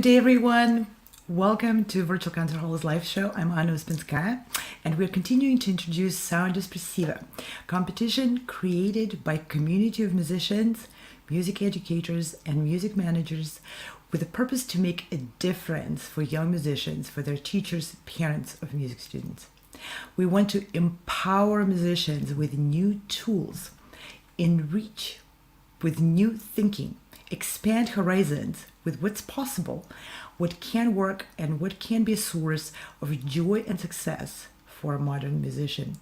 day, everyone. Welcome to Virtual Concert Hall's live show. I'm Michail Ouspensky, and we're continuing to introduce Sound Espressivo, competition created by a community of musicians, music educators, and music managers with the purpose to make a difference for young musicians, for their teachers, parents of music students. We want to empower musicians with new tools, enrich with new thinking, expand horizons with what's possible, what can work, and what can be a source of joy and success for a modern musician.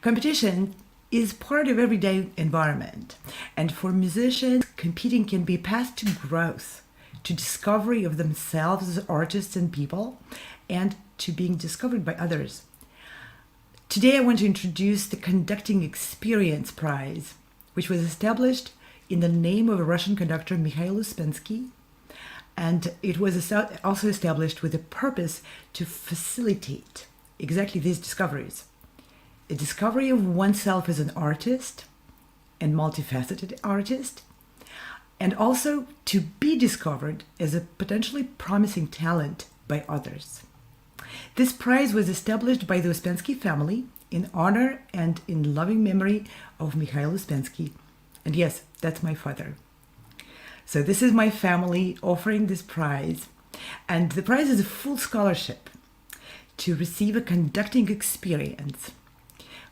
Competition is part of everyday environment, and for musicians, competing can be a path to growth, to discovery of themselves as artists and people, and to being discovered by others. Today I want to introduce the Conducting Experience Prize, which was established in the name of a Russian conductor, Michail Ouspensky, and it was also established with a purpose to facilitate exactly these discoveries. A discovery of oneself as an artist and multifaceted artist, and also to be discovered as a potentially promising talent by others. This prize was established by the Ouspensky family in honor and in loving memory of Michail Ouspensky. And yes, that's my father. So this is my family offering this prize. And the prize is a full scholarship to receive a conducting experience,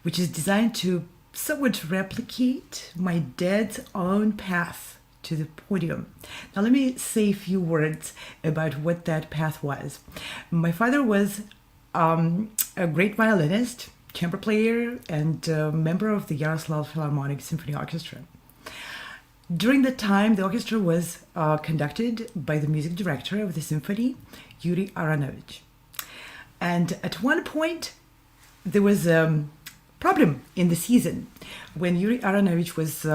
which is designed to somewhat replicate my dad's own path to the podium. Now let me say a few words about what that path was. My father was a great violinist, chamber player, and member of the Yaroslav Philharmonic Symphony Orchestra. During the time, the orchestra was conducted by the music director of the symphony, Yuri Aronovich. And at one point, there was a problem in the season when Yuri Aronovich was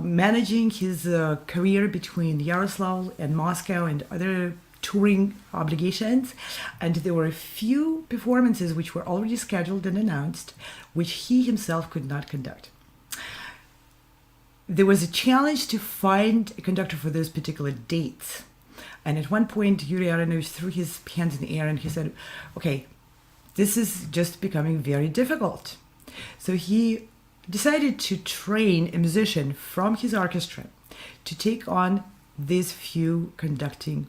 managing his career between Yaroslav and Moscow and other touring obligations, and there were a few performances which were already scheduled and announced, which he himself could not conduct. There was a challenge to find a conductor for those particular dates, and at one point Yuri Aronovich threw his hands in the air and he said, okay, this is just becoming very difficult. So he decided to train a musician from his orchestra to take on these few conducting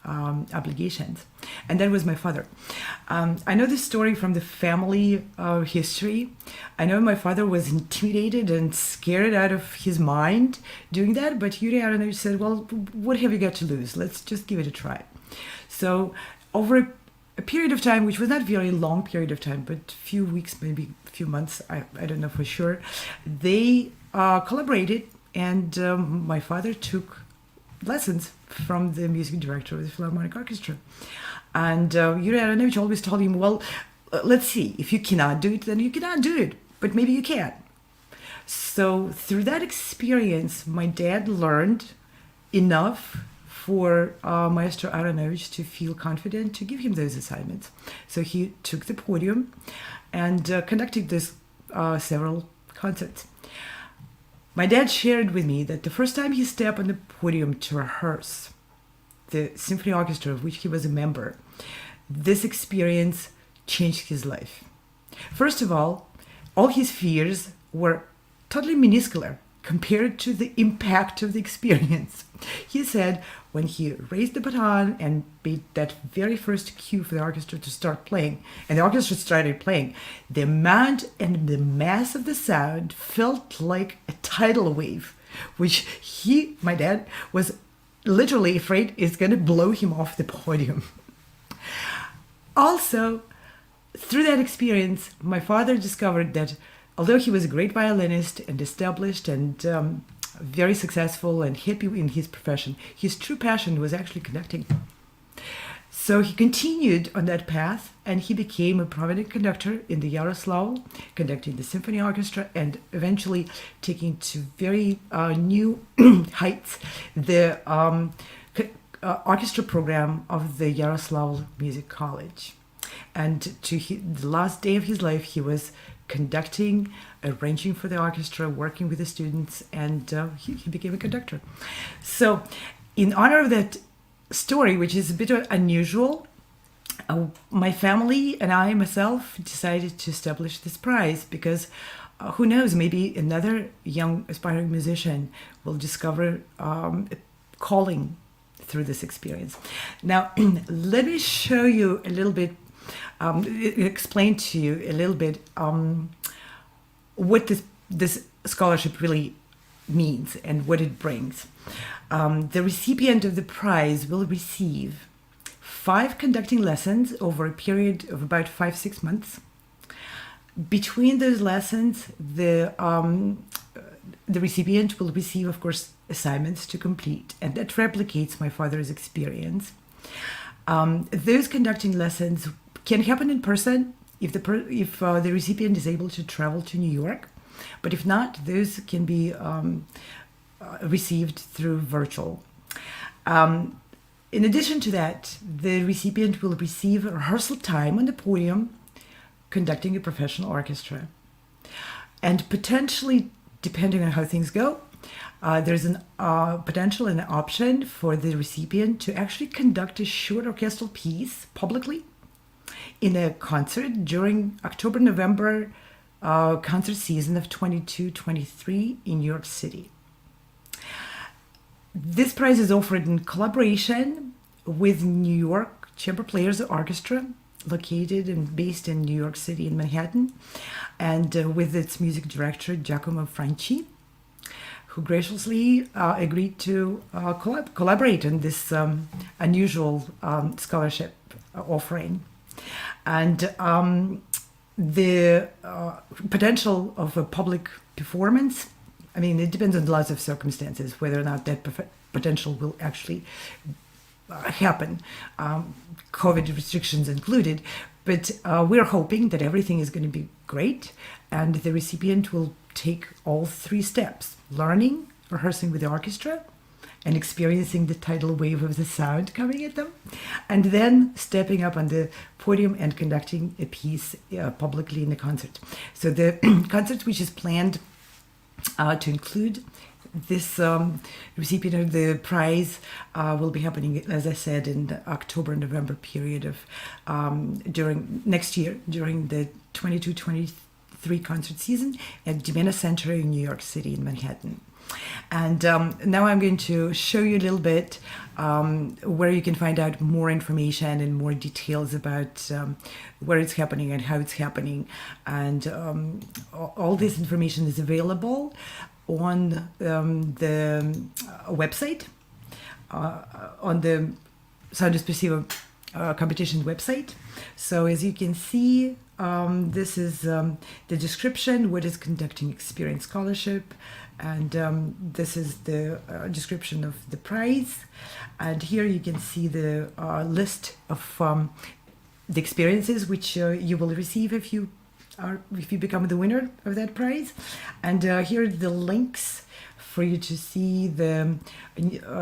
obligations. And that was my father. I know this story from the family history. I know my father was intimidated and scared out of his mind doing that, but Yuri Aronovich said, well, what have you got to lose? Let's just give it a try. So over a period of time, which was not a very long period of time, but a few weeks, maybe a few months, I don't know for sure, they collaborated, and my father took lessons from the music director of the Philharmonic Orchestra. And Yuri Aronovich always told him, well, let's see, if you cannot do it, then you cannot do it, but maybe you can. So through that experience, my dad learned enough for Maestro Aronovich to feel confident to give him those assignments. So he took the podium and conducted this several concerts. My dad shared with me that the first time he stepped on the podium to rehearse the symphony orchestra of which he was a member, this experience changed his life. First of all his fears were totally minuscule compared to the impact of the experience. He said when he raised the baton and made that very first cue for the orchestra to start playing, and the orchestra started playing, the amount and the mass of the sound felt like a tidal wave, which my dad, was literally afraid is going to blow him off the podium. Also, through that experience, my father discovered that although he was a great violinist and established and very successful and happy in his profession, his true passion was actually conducting. So he continued on that path, and he became a prominent conductor in the Yaroslav, conducting the symphony orchestra, and eventually taking to very new heights the orchestra program of the Yaroslav Music College. And to the last day of his life, he was conducting, arranging for the orchestra, working with the students, and he became a conductor. So in honor of that story, which is a bit unusual, my family and I myself decided to establish this prize because who knows, maybe another young aspiring musician will discover a calling through this experience. Now, let me show you a little bit, explain to you a little bit what this scholarship really means and what it brings. The recipient of the prize will receive 5 conducting lessons over a period of about 5-6 months. Between those lessons, the recipient will receive, of course, assignments to complete, and that replicates my father's experience. Those conducting lessons can happen in person if the recipient is able to travel to New York, but if not, those can be received through virtual. In addition to that, the recipient will receive rehearsal time on the podium conducting a professional orchestra. And potentially, depending on how things go, there's an potential and an option for the recipient to actually conduct a short orchestral piece publicly in a concert during October-November concert season of 22-23 in New York City. This prize is offered in collaboration with New York Chamber Players Orchestra, located and based in New York City in Manhattan, and with its music director Giacomo Franchi, who graciously agreed to collaborate on this unusual scholarship offering. And the potential of a public performance, I mean, it depends on lots of circumstances whether or not that potential will actually happen, COVID restrictions included. But we're hoping that everything is going to be great, and the recipient will take all 3 steps: learning, rehearsing with the orchestra, and experiencing the tidal wave of the sound coming at them, and then stepping up on the podium and conducting a piece publicly in the concert. So the concert, which is planned to include this recipient of the prize, will be happening, as I said, in the October-November period of during next year, during the 22-23 concert season at Jimena Center in New York City in Manhattan. And now I'm going to show you a little bit where you can find out more information and more details about where it's happening and how it's happening. And all this information is available on the website, on the Sound Espressivo competition website. So as you can see, this is the description: what is conducting experience scholarship, and this is the description of the prize. And here you can see the list of the experiences which you will receive if you become the winner of that prize. And here are the links for you to see the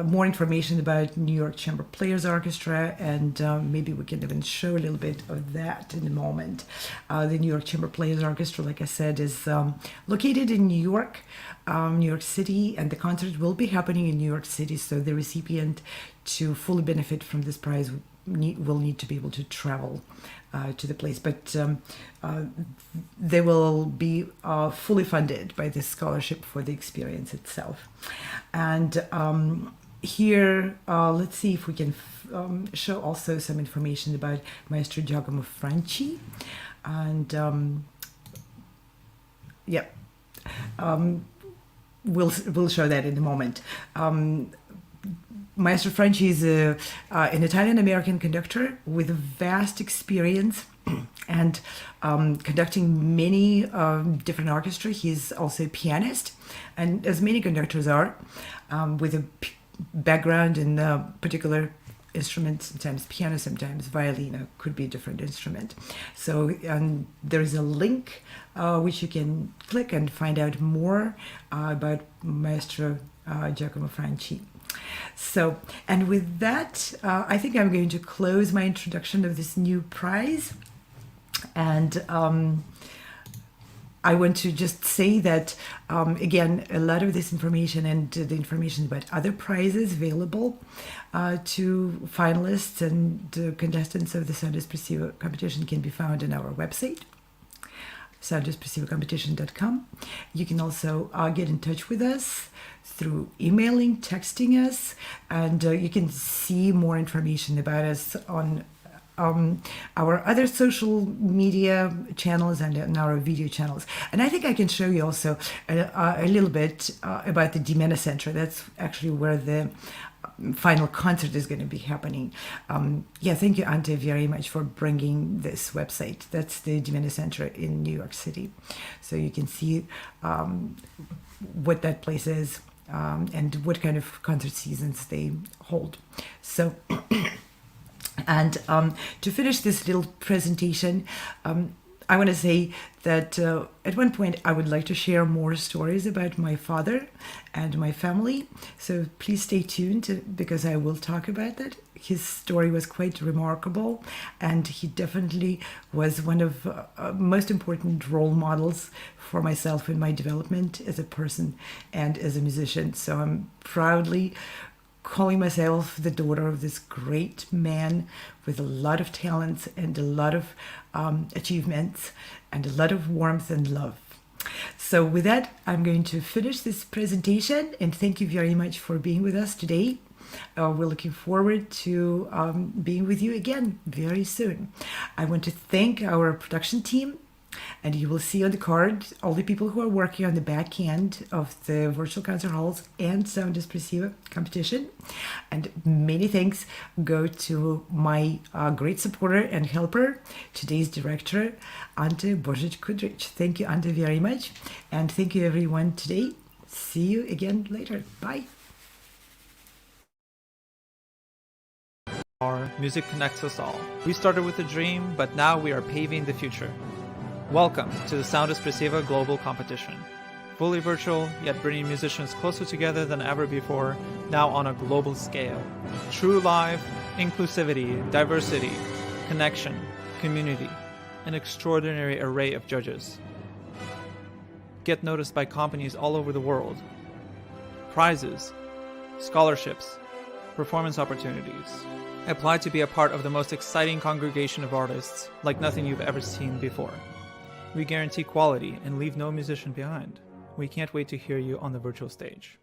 more information about New York Chamber Players Orchestra, and maybe we can even show a little bit of that in a moment. The New York Chamber Players Orchestra, like I said, is located in New York City, and the concert will be happening in New York City, so the recipient, to fully benefit from this prize, will need to be able to travel to the place, but they will be fully funded by this scholarship for the experience itself. And here, let's see if we can show also some information about Maestro Giacomo Franchi. And we'll show that in a moment. Maestro Franchi is an Italian-American conductor with vast experience and conducting many different orchestras. He's also a pianist, and as many conductors are, with a background in particular instruments, sometimes piano, sometimes violin, could be a different instrument. So there is a link which you can click and find out more about Maestro Giacomo Franchi. So, and with that, I think I'm going to close my introduction of this new prize. And I want to just say that, again, a lot of this information and the information about other prizes available to finalists and contestants of the Sound Espressivo competition can be found on our website, soundespressivocompetition.com. You can also get in touch with us through emailing, texting us, and you can see more information about us on our other social media channels and on our video channels. And I think I can show you also a little bit about the Dimena Center. That's actually where the final concert is going to be happening. Thank you, Ante, very much for bringing this website. That's the Dimena Center in New York City. So you can see what that place is and what kind of concert seasons they hold. So and to finish this little presentation, I want to say that at one point I would like to share more stories about my father and my family. So please stay tuned because I will talk about that. His story was quite remarkable, and he definitely was one of most important role models for myself in my development as a person and as a musician. So I'm proudly calling myself the daughter of this great man with a lot of talents and a lot of achievements and a lot of warmth and love. So with that, I'm going to finish this presentation, and thank you very much for being with us today. We're looking forward to being with you again very soon. I want to thank our production team, and you will see on the card all the people who are working on the back end of the virtual concert halls and Sound Espressivo competition. And many thanks go to my great supporter and helper, today's director, Ante Božić-Kudrić. Thank you, Ante, very much. And thank you, everyone, today. See you again later. Bye. Our music connects us all. We started with a dream, but now we are paving the future. Welcome to the Sound Espressivo Global Competition. Fully virtual, yet bringing musicians closer together than ever before, now on a global scale. True live, inclusivity, diversity, connection, community, an extraordinary array of judges. Get noticed by companies all over the world. Prizes, scholarships, performance opportunities. Apply to be a part of the most exciting congregation of artists like nothing you've ever seen before. We guarantee quality and leave no musician behind. We can't wait to hear you on the virtual stage.